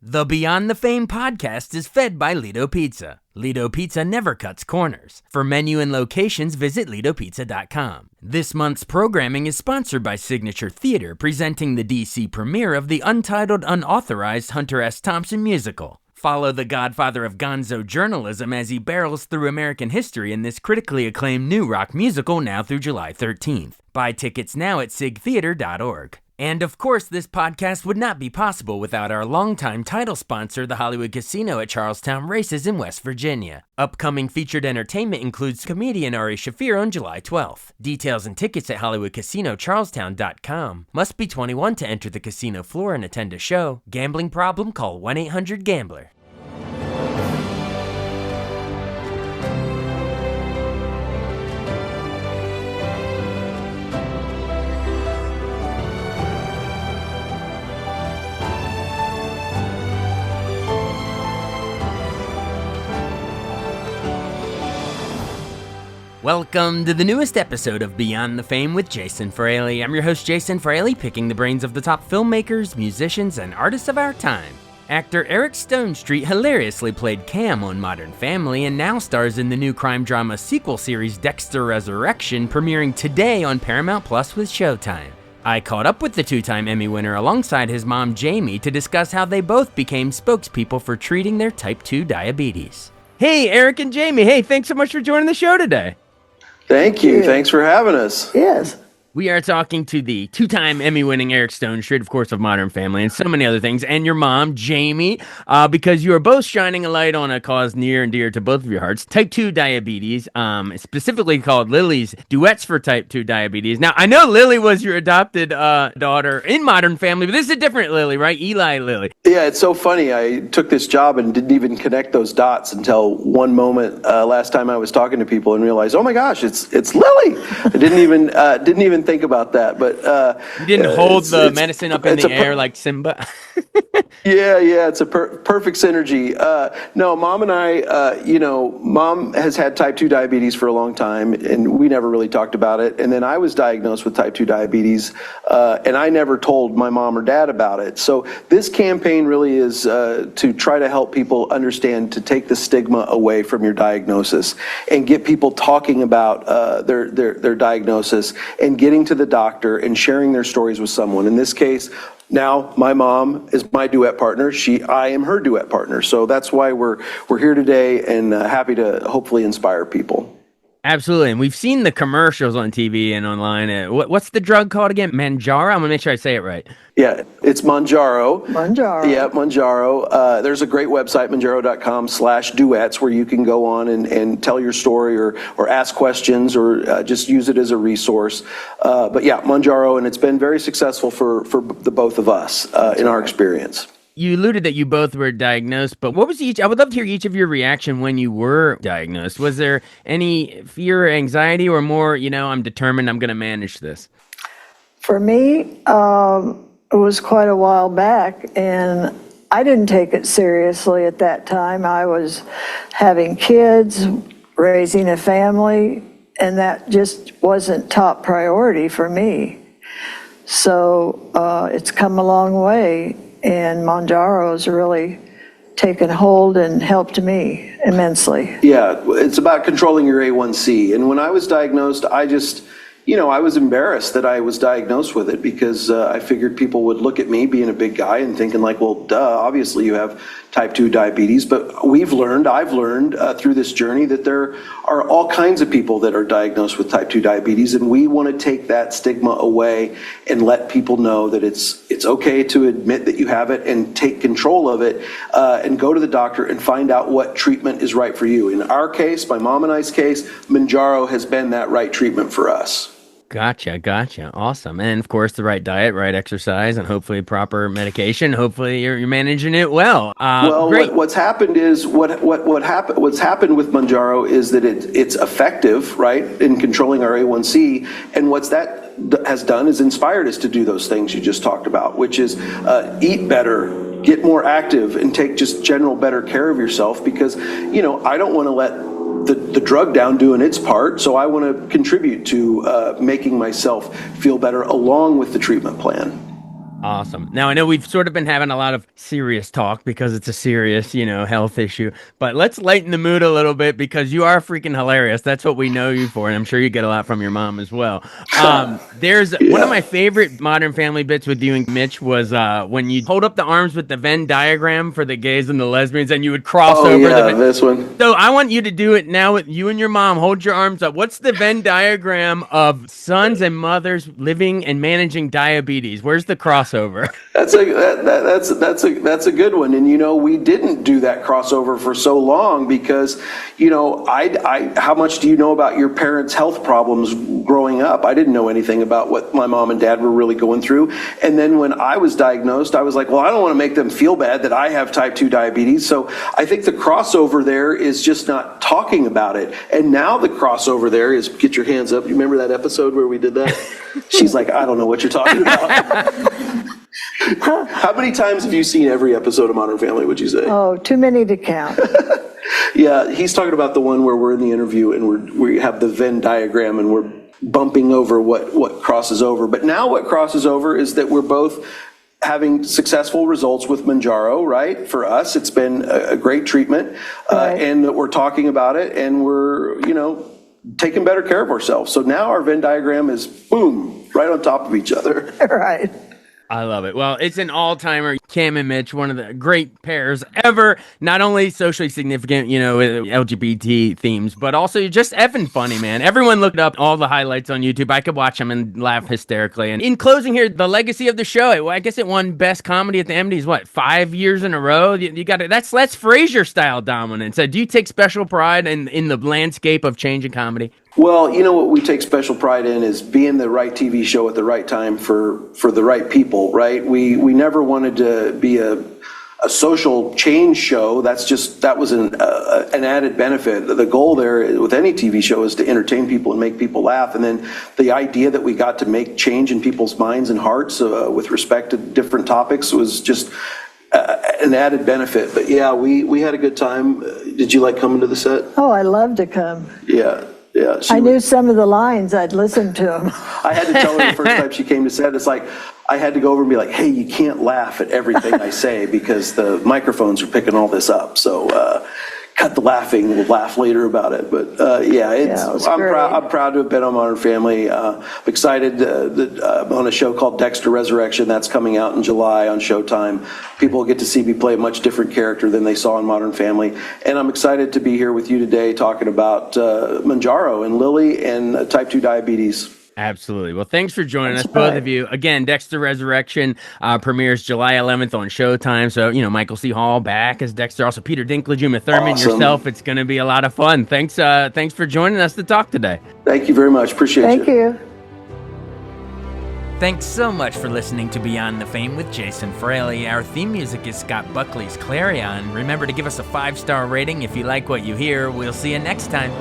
The Beyond the Fame podcast is fed by Lido Pizza. Lido Pizza never cuts corners. For menu and locations, visit LidoPizza.com. This month's programming is sponsored by Signature Theater, presenting the DC premiere of the untitled, unauthorized Hunter S. Thompson musical. Follow the godfather of gonzo journalism as he barrels through American history in this critically acclaimed new rock musical now through July 13th. Buy tickets now at sigtheater.org. And of course, this podcast would not be possible without our longtime title sponsor, the Hollywood Casino at Charlestown Races in West Virginia. Upcoming featured entertainment includes comedian Ari Shaffir on July 12th. Details and tickets at HollywoodCasinoCharlestown.com. Must be 21 to enter the casino floor and attend a show. Gambling problem? Call 1-800-GAMBLER. Welcome to the newest episode of Beyond the Fame with Jason Fraley. I'm your host, Jason Fraley, picking the brains of the top filmmakers, musicians, and artists of our time. Actor Eric Stonestreet hilariously played Cam on Modern Family and now stars in the new crime drama sequel series Dexter Resurrection, premiering today on Paramount Plus with Showtime. I caught up with the two-time Emmy winner alongside his mom, Jamie, to discuss how they both became spokespeople for treating their type 2 diabetes. Hey, Eric and Jamie. Hey, thanks so much for joining the show today. Thank you. Thanks for having us. Yes. We are talking to the two-time Emmy-winning Eric Stonestreet, of course, of Modern Family, and so many other things, and your mom, Jamie, because you are both shining a light on a cause near and dear to both of your hearts, type 2 diabetes, specifically called Lily's Duets for Type 2 Diabetes. Now, I know Lily was your adopted daughter in Modern Family, but this is a different Lily, right? Eli Lily. Yeah, it's so funny. I took this job and didn't even connect those dots until one moment last time I was talking to people and realized, oh my gosh, it's Lily. I didn't even think about that, but you didn't hold the medicine up in the air like Simba. Yeah, it's a perfect synergy. No, Mom and I, Mom has had type 2 diabetes for a long time, and we never really talked about it. And then I was diagnosed with type 2 diabetes, and I never told my mom or dad about it. So this campaign really is to try to help people understand, to take the stigma away from your diagnosis and get people talking about their diagnosis and getting to the doctor and sharing their stories with someone. In this case, now my mom is my duet partner. I am her duet partner. So that's why we're here today and happy to hopefully inspire people. Absolutely, and we've seen the commercials on TV and online. What's the drug called again? Mounjaro? I'm going to make sure I say it right. Yeah, it's Mounjaro. Mounjaro. Yeah, Mounjaro. There's a great website, mounjaro.com/duets, where you can go on and tell your story or ask questions or just use it as a resource. But yeah, Mounjaro, and it's been very successful for the both of us in our experience. You alluded that you both were diagnosed, but what was I would love to hear each of your reaction when you were diagnosed. Was there any fear or anxiety, or more, I'm determined, I'm going to manage this? For me, it was quite a while back, and I didn't take it seriously at that time. I was having kids, raising a family, and that just wasn't top priority for me. So it's come a long way. And Mounjaro's really taken hold and helped me immensely. Yeah, it's about controlling your A1C. And when I was diagnosed, I just, I was embarrassed that I was diagnosed with it because I figured people would look at me being a big guy and thinking like, well, duh, obviously you have type 2 diabetes. But I've learned through this journey that there are all kinds of people that are diagnosed with type 2 diabetes. And we want to take that stigma away and let people know that it's okay to admit that you have it and take control of it and go to the doctor and find out what treatment is right for you. In our case, my mom and I's case, Mounjaro has been that right treatment for us. Gotcha. Awesome. And of course, the right diet, right exercise, and hopefully proper medication. Hopefully you're managing it well. Great. What's happened is what's happened with Mounjaro is that it's effective, right, in controlling our A1C. And what's that has done is inspired us to do those things you just talked about, which is eat better, get more active, and take just general better care of yourself. Because, I don't want to let the drug down doing its part, so I want to contribute to making myself feel better along with the treatment plan. Awesome. Now, I know we've sort of been having a lot of serious talk because it's a serious, health issue, but let's lighten the mood a little bit because you are freaking hilarious. That's what we know you for, and I'm sure you get a lot from your mom as well. There's one of my favorite Modern Family bits with you and Mitch was when you hold up the arms with the Venn diagram for the gays and the lesbians, and you would cross over the Venn. This one. So I want you to do it now with you and your mom. Hold your arms up. What's the Venn diagram of sons and mothers living and managing diabetes? Where's the crossover? That's a good one. And we didn't do that crossover for so long because how much do you know about your parents' health problems growing up? I didn't know anything about what my mom and dad were really going through. And then when I was diagnosed, I was like, well, I don't want to make them feel bad that I have type 2 diabetes. So I think the crossover there is just not talking about it. And now the crossover there is get your hands up. You remember that episode where we did that? She's like, I don't know what you're talking about. How many times have you seen every episode of Modern Family, would you say? Oh, too many to count. Yeah, he's talking about the one where we're in the interview and we have the Venn diagram and we're bumping over what crosses over. But now what crosses over is that we're both having successful results with Mounjaro, right? For us, it's been a great treatment, Right. and that we're talking about it and we're, taking better care of ourselves. So now our Venn diagram is, boom, right on top of each other. Right. I love it. Well, it's an all-timer. Cam and Mitch, one of the great pairs ever. Not only socially significant, with LGBT themes, but also just effing funny, man. Everyone looked up all the highlights on YouTube. I could watch them and laugh hysterically. And in closing here, the legacy of the show, I guess it won Best Comedy at the Emmys, 5 years in a row? You got it. That's Frasier-style dominance. Do you take special pride in the landscape of changing comedy? Well, what we take special pride in is being the right TV show at the right time for the right people, right? We never wanted to be a social change show. That was an added benefit. The goal there with any TV show is to entertain people and make people laugh. And then the idea that we got to make change in people's minds and hearts with respect to different topics was just an added benefit. But yeah, we had a good time. Did you like coming to the set? Oh, I love to come. Yeah. Yeah, I knew some of the lines. I'd listen to them. I had to tell her the first time she came to set, it's like, I had to go over and be like, hey, you can't laugh at everything I say because the microphones are picking all this up. So cut the laughing, we'll laugh later about it. But I'm proud to have been on Modern Family. I'm excited on a show called Dexter Resurrection. That's coming out in July on Showtime. People will get to see me play a much different character than they saw in Modern Family. And I'm excited to be here with you today talking about Mounjaro and Lily and type 2 diabetes. Absolutely. Well, thanks for joining us, both of you. Again, Dexter Resurrection premieres July 11th on Showtime. So, Michael C. Hall back as Dexter. Also, Peter Dinklage, Uma Thurman, yourself. It's going to be a lot of fun. Thanks for joining us to talk today. Thank you very much. Appreciate Thank you. Thanks so much for listening to Beyond the Fame with Jason Fraley. Our theme music is Scott Buckley's Clarion. Remember to give us a 5-star rating if you like what you hear. We'll see you next time.